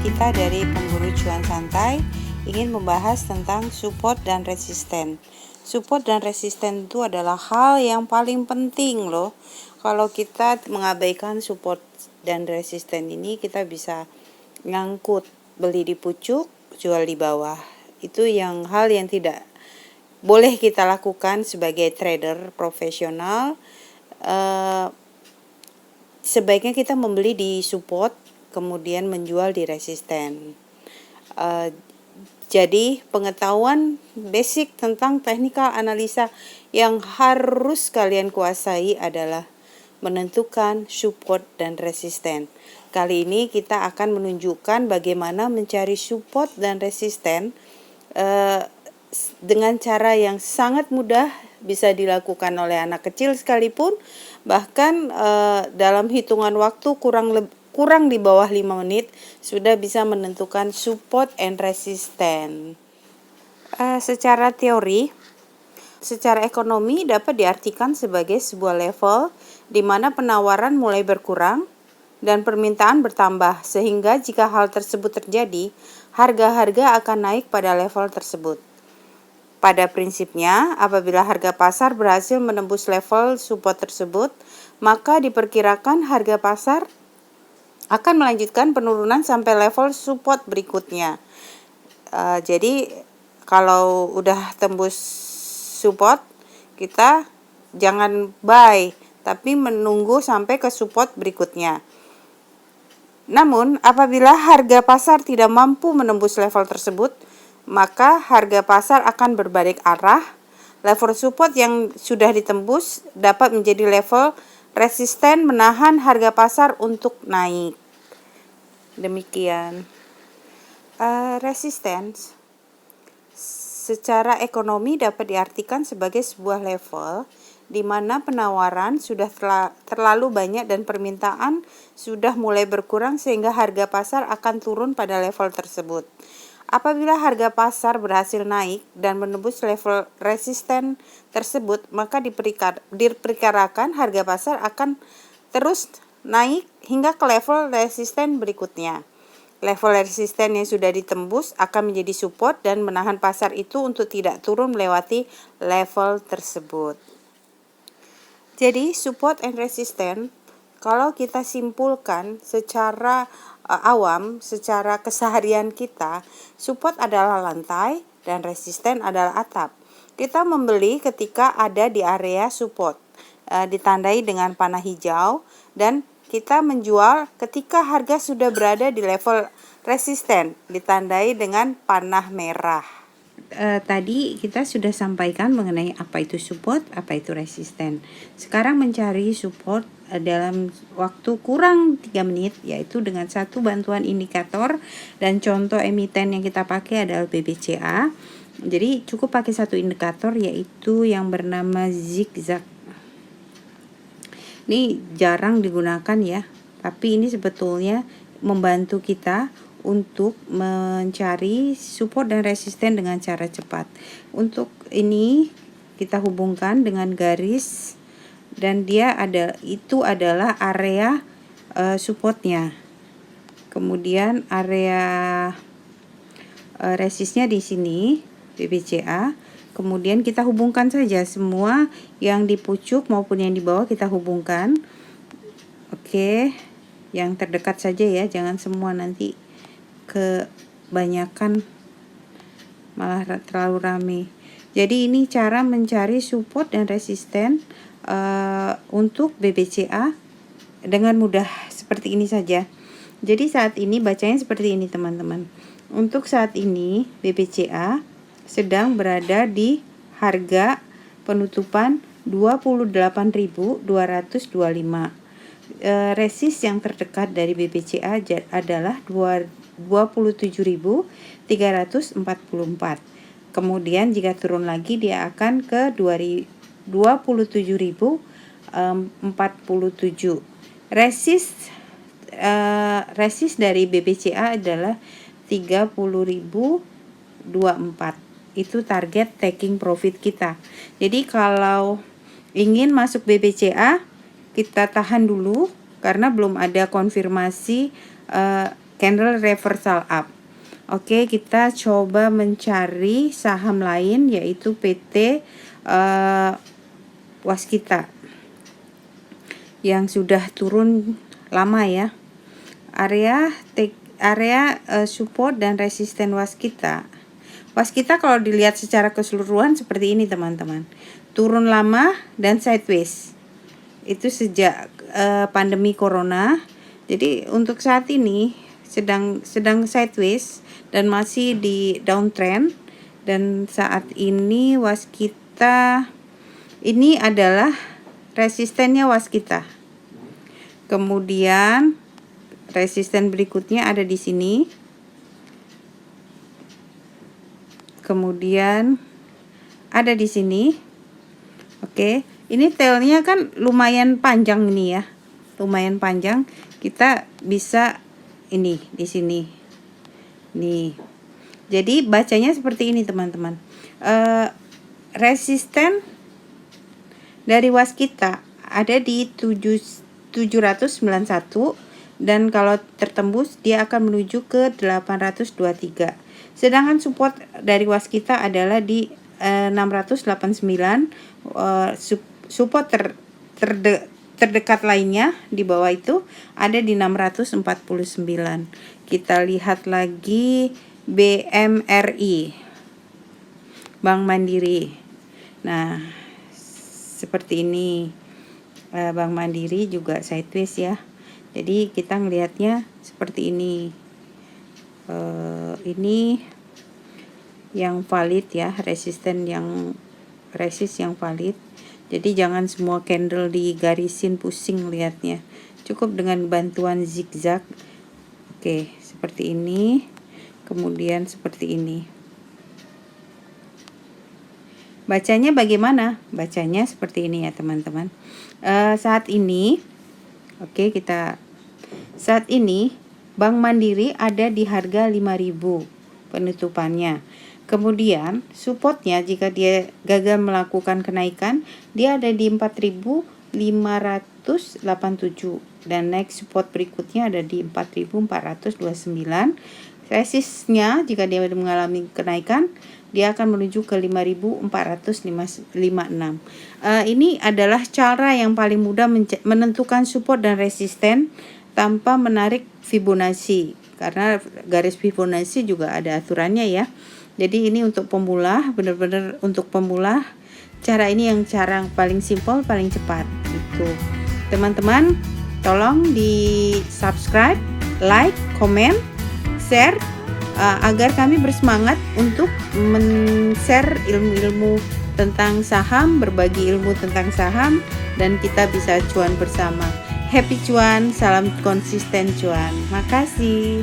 kita dari Pemburu Cuan Santai ingin membahas tentang support dan resisten. Support dan resisten itu adalah hal yang paling penting loh. Kalau kita mengabaikan support dan resisten ini, kita bisa ngangkut, beli di pucuk, jual di bawah. Itu hal yang tidak boleh kita lakukan sebagai trader profesional. Sebaiknya kita membeli di support, kemudian menjual di resisten. Jadi pengetahuan basic tentang teknikal analisa yang harus kalian kuasai adalah menentukan support dan resisten. Kali ini kita akan menunjukkan bagaimana mencari support dan resisten dengan cara yang sangat mudah, bisa dilakukan oleh anak kecil sekalipun. Bahkan dalam hitungan waktu kurang di bawah 5 menit sudah bisa menentukan support and resistance. Secara teori, secara ekonomi dapat diartikan sebagai sebuah level di mana penawaran mulai berkurang dan permintaan bertambah, sehingga jika hal tersebut terjadi, harga-harga akan naik pada level tersebut. Pada prinsipnya, apabila harga pasar berhasil menembus level support tersebut, maka diperkirakan harga pasar akan melanjutkan penurunan sampai level support berikutnya. Jadi kalau udah tembus support, kita jangan buy, tapi menunggu sampai ke support berikutnya. Namun apabila harga pasar tidak mampu menembus level tersebut, maka harga pasar akan berbalik arah. Level support yang sudah ditembus dapat menjadi level resisten menahan harga pasar untuk naik. Demikian. Resistance secara ekonomi dapat diartikan sebagai sebuah level di mana penawaran sudah terlalu banyak dan permintaan sudah mulai berkurang, sehingga harga pasar akan turun pada level tersebut. Apabila harga pasar berhasil naik dan menembus level resisten tersebut, maka diperkirakan harga pasar akan terus naik hingga ke level resisten berikutnya. Level resisten yang sudah ditembus akan menjadi support dan menahan pasar itu untuk tidak turun melewati level tersebut. Jadi support and resistance, kalau kita simpulkan secara awam, secara keseharian kita, support adalah lantai dan resisten adalah atap. Kita membeli ketika ada di area support, ditandai dengan panah hijau, dan kita menjual ketika harga sudah berada di level resisten, ditandai dengan panah merah. Tadi kita sudah sampaikan mengenai apa itu support, apa itu resisten. Sekarang mencari support dalam waktu kurang 3 menit, yaitu dengan satu bantuan indikator, dan contoh emiten yang kita pakai adalah BBCA. Jadi cukup pakai satu indikator, yaitu yang bernama zigzag. Ini jarang digunakan ya, tapi ini sebetulnya membantu kita untuk mencari support dan resisten dengan cara cepat. Untuk ini kita hubungkan dengan garis, dan itu adalah area supportnya. Kemudian area resistnya di sini BBCA. Kemudian kita hubungkan saja semua yang di pucuk maupun yang di bawah, kita hubungkan. Oke, yang terdekat saja ya, jangan semua, nanti kebanyakan malah terlalu rame. Jadi ini cara mencari support dan resisten untuk BBCA dengan mudah seperti ini saja. Jadi saat ini bacanya seperti ini teman-teman. Untuk saat ini BBCA sedang berada di harga penutupan 28.225. Resist yang terdekat dari BBCA adalah 27.344. Kemudian jika turun lagi dia akan ke 27.047. Resist dari BBCA adalah 30.024. Itu target taking profit kita. Jadi kalau ingin masuk BBCA, kita tahan dulu karena belum ada konfirmasi candle reversal up. Oke, kita coba mencari saham lain yaitu PT Waskita yang sudah turun lama ya. Area support dan resisten Waskita kalau dilihat secara keseluruhan seperti ini teman-teman, turun lama dan sideways. Itu sejak pandemi corona. Jadi untuk saat ini sedang sideways dan masih di downtrend. Dan saat ini Waskita ini adalah resistennya Waskita. Kemudian resisten berikutnya ada di sini. Kemudian ada di sini. Oke, ini tailnya kan lumayan panjang ini ya. Lumayan panjang. Kita bisa ini di sini. Nih. Jadi bacanya seperti ini teman-teman. Resisten dari Waskita ada di 791 dan kalau tertembus dia akan menuju ke 823. Sedangkan support dari Waskita adalah di 689. Support terdekat lainnya di bawah itu ada di 649. Kita lihat lagi BMRI, Bank Mandiri. Nah, seperti ini. Bank Mandiri juga sideways ya. Jadi kita ngelihatnya seperti ini. Ini yang valid ya, resist yang valid. Jadi jangan semua candle digarisin pusing lihatnya. Cukup dengan bantuan zigzag. Oke, seperti ini. Kemudian seperti ini. Bacanya bagaimana? Bacanya seperti ini ya teman-teman. Saat ini saat ini Bank Mandiri ada di harga 5.000 penutupannya. Kemudian supportnya jika dia gagal melakukan kenaikan, dia ada di 4.587 dan next support berikutnya ada di 4.429. Resistnya jika dia mengalami kenaikan, dia akan menuju ke 5.456. Ini adalah cara yang paling mudah menentukan support dan resisten tanpa menarik Fibonacci, karena garis Fibonacci juga ada aturannya ya. Jadi ini untuk pemula, benar-benar untuk pemula. Cara ini yang cara paling simpel, paling cepat gitu. Teman-teman, tolong di subscribe, like, komen, share agar kami bersemangat untuk men-share ilmu-ilmu tentang saham, berbagi ilmu tentang saham, dan kita bisa cuan bersama. Happy cuan, salam konsisten cuan. Makasih.